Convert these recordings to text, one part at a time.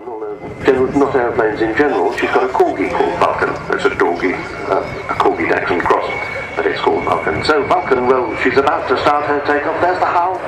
Vulcan, although not airplanes in general. She's got a corgi called Vulcan. It's a doggy, a corgi Dachshund cross, but it's called Vulcan. So Vulcan, well, she's about to start her takeoff. There's the hull.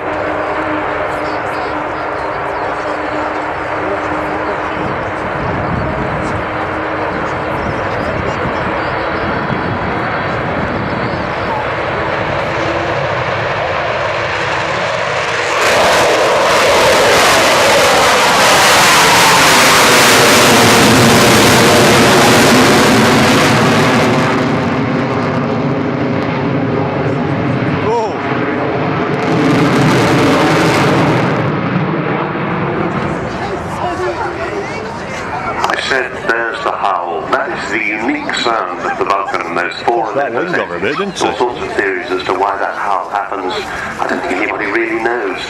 There's the howl. That is the unique sound of the Vulcan, and those four that wing's over a bit, didn't it? All sorts of theories as to why that howl happens. I don't think anybody really knows,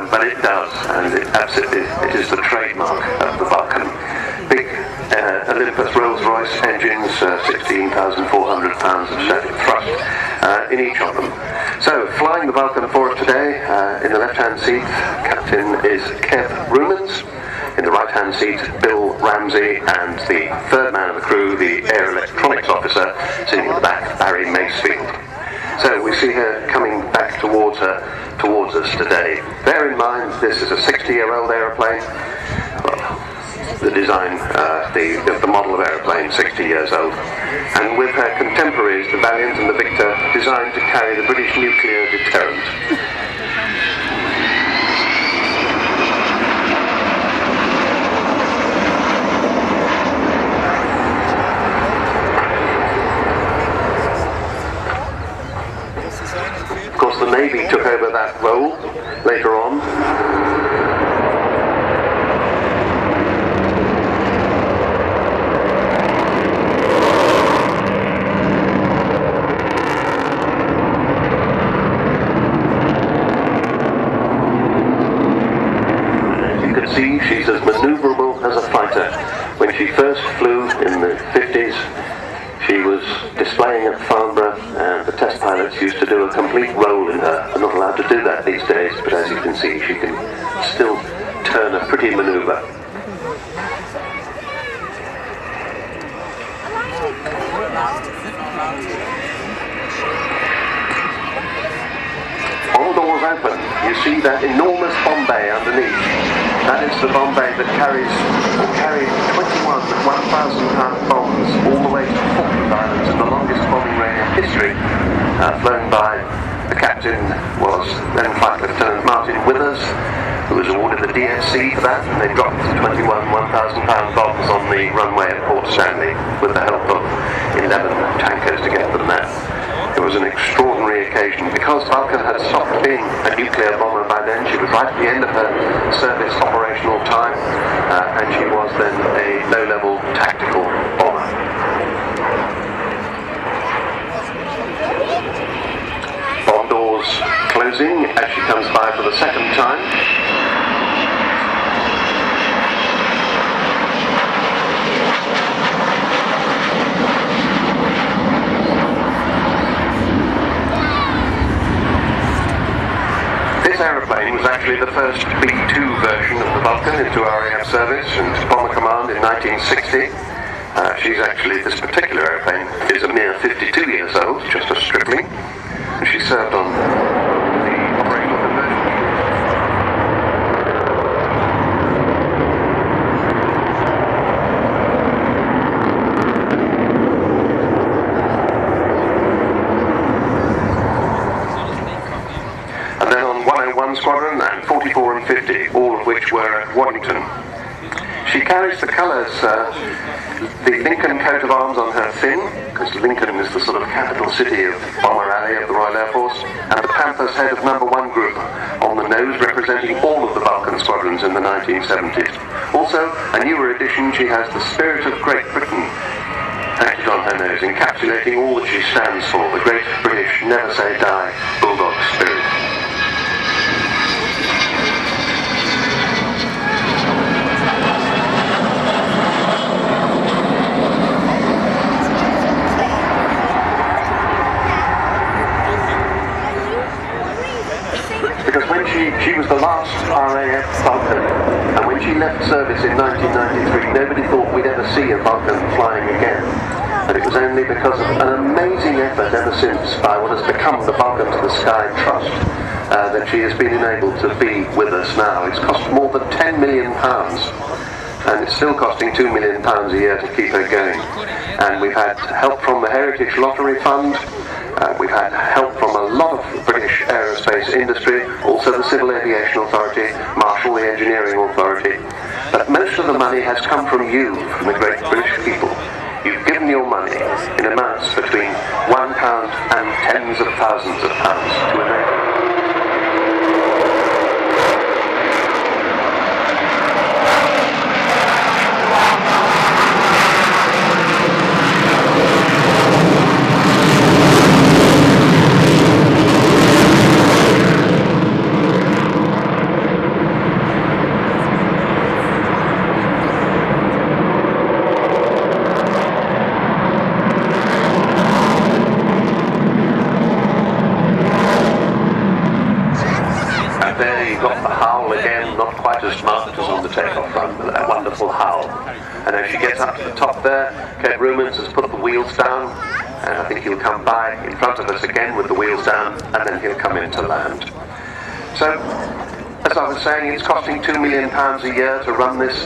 but it does, and it is the trademark of the Vulcan. Big Olympus Rolls-Royce engines, 16,400 pounds of static thrust in each of them. So, flying the Vulcan for us today, in the left-hand seat, Captain is Kev Rumans. In the right-hand seat, Bill Ramsey, and the third man of the crew, the air electronics officer, sitting in the back, Barry Macefield. So we see her coming back towards us today. Bear in mind, this is a 60-year-old aeroplane. Well, the design, the model of aeroplane, 60 years old. And with her contemporaries, the Valiant and the Victor, designed to carry the British nuclear deterrent. Of course, the Navy took over that role later on. As you can see, she's as maneuverable as a fighter. When she first flew in the 50s, she was displaying at Farnborough, and the test pilots used to do a complete roll in her. I'm not allowed to do that these days, but as you can see, she can still turn a pretty manoeuvre. All doors open. You see that enormous bomb bay underneath. That is the bomb bay that carried 21 1,000-pound bombs all the way to the Falkland Islands, in the longest bombing raid in history, flown by the captain was then Flight Lieutenant Martin Withers, who was awarded the DSC for that, and they dropped 21 1,000-pound bombs on the runway at Port Stanley with the help of 11 tankers to get them there. It was an extraordinary occasion. Because Vulcan had stopped being a nuclear bomber by then, she was right at the end of her service operational time, and she was then a low-level tactical bomber. Bomb doors closing as she comes by for the second time. Aeroplane was actually the first B-2 version of the Vulcan into RIAT service and Bomber Command in 1960. This particular aeroplane is a mere 52 years old, just a stripling, and she served on the operational conversion. Squadron and 44 and 50, all of which were at Waddington. She carries the colours, the Lincoln coat of arms on her fin, because Lincoln is the sort of capital city of Bomber Alley of the Royal Air Force, and the Panther's head of No. 1 group on the nose, representing all of the Vulcan squadrons in the 1970s. Also, a newer addition, she has the Spirit of Great Britain painted on her nose, encapsulating all that she stands for, the great British never say die bulldog spirit. Because when she was the last RAF Vulcan, and when she left service in 1993, nobody thought we'd ever see a Vulcan flying again. And it was only because of an amazing effort ever since by what has become the Vulcan to the Sky Trust that she has been enabled to be with us now. It's cost more than £10 million, and it's still costing £2 million a year to keep her going. And we've had help from the Heritage Lottery Fund, we've had help from a lot of British aerospace industry, also the Civil Aviation Authority, Marshall, the Engineering Authority. But most of the money has come from you, from the great British people. You've given your money in amounts between £1 and tens of thousands of pounds to enable. There you've got the howl again, not quite as marked as on the takeoff run, but that wonderful howl. And as she gets up to the top there, Kate Rumans has put the wheels down, and I think he'll come by in front of us again with the wheels down, and then he'll come in to land. So, as I was saying, it's costing £2 million a year to run this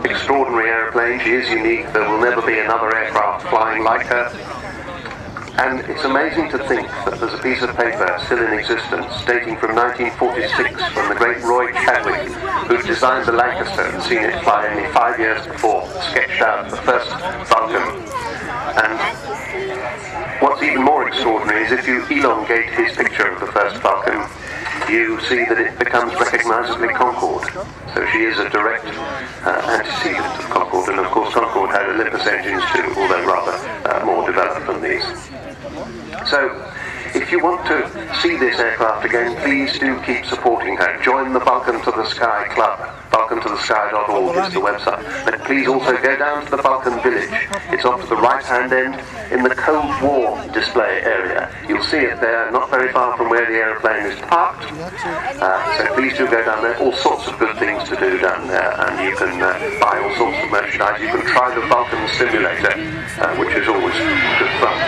extraordinary aeroplane. She is unique, there will never be another aircraft flying like her. And it's amazing to think that there's a piece of paper still in existence dating from 1946 when the great Roy Chadwick, who designed the Lancaster and seen it fly only 5 years before, sketched out the first Vulcan. And what's even more extraordinary is if you elongate his picture of the first Vulcan, you see that it becomes recognisably Concorde. So she is a direct antecedent of Concorde, and of course Concorde had Olympus engines too, although rather more developed than these. So, if you want to see this aircraft again, please do keep supporting her. Join the Vulcan to the Sky Club. vulcantothesky.org is the website. But please also go down to the Vulcan Village. It's off to the right-hand end in the Cold War display area. You'll see it there, not very far from where the aeroplane is parked. So please do go down there. All sorts of good things to do down there, and you can buy all sorts of merchandise. You can try the Vulcan simulator, which is always good fun.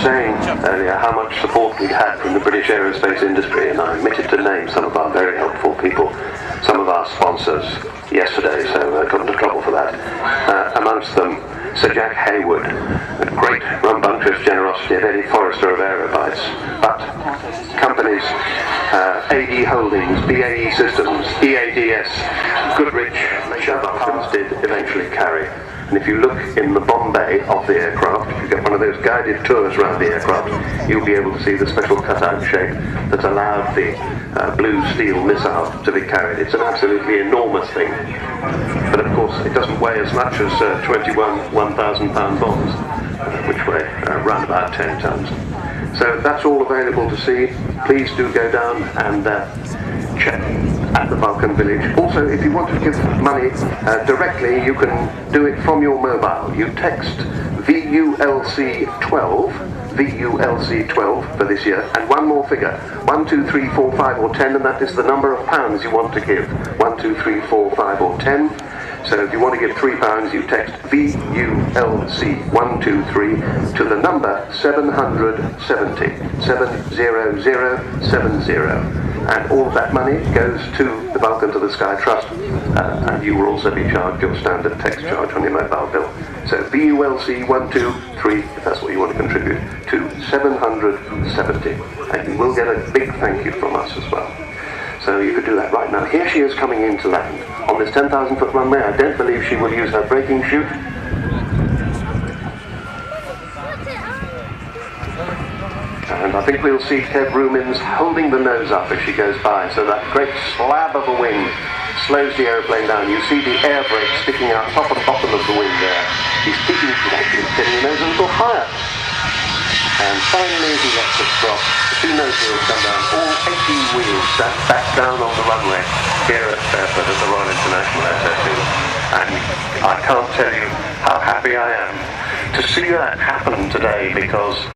Saying earlier how much support we had from the British aerospace industry, and I omitted to name some of our very helpful people, some of our sponsors yesterday, so I got into trouble for that. Amongst them, Sir Jack Hayward, the great rambunctious generosity of Eddie Forrester of Aerobytes, but companies, AD Holdings, BAE Systems, EADS, Goodrich, which our Vulcans did eventually carry. And if you look in the bomb bay of the aircraft, if you get one of those guided tours around the aircraft, you'll be able to see the special cutout shape that allowed the blue steel missile to be carried. It's an absolutely enormous thing. But of course, it doesn't weigh as much as 21 1,000-pound bombs, which weigh around about 10 tons. So that's all available to see. Please do go down and check at the Vulcan Village. Also, if you want to give money directly, you can do it from your mobile. You text VULC12 for this year, and one more figure, 1, 2, 3, 4, 5 or 10, and that is the number of pounds you want to give, 1, 2, 3, 4, 5 or 10. So if you want to give £3, you text VULC123 to the number 770, 70070, and all of that money goes to the Vulcan to the Sky Trust, and you will also be charged your standard text charge on your mobile bill. So VULC123, if that's what you want to contribute, to 770, and you will get a big thank you from us as well. So you could do that right now. Here she is coming in to land on this 10,000-foot runway. I don't believe she will use her braking chute. And And I think we'll see Kev Rumins holding the nose up as she goes by, so that great slab of a wing slows the aeroplane down. You see the air brake sticking out top and bottom of the wing there. He's actually getting the nose a little higher. And finally he lets it drop. The two nose wheels come down, all 18 wheels back down on the runway here at Fairford at the Royal International Airport. And I can't tell you how happy I am to see that happen today, because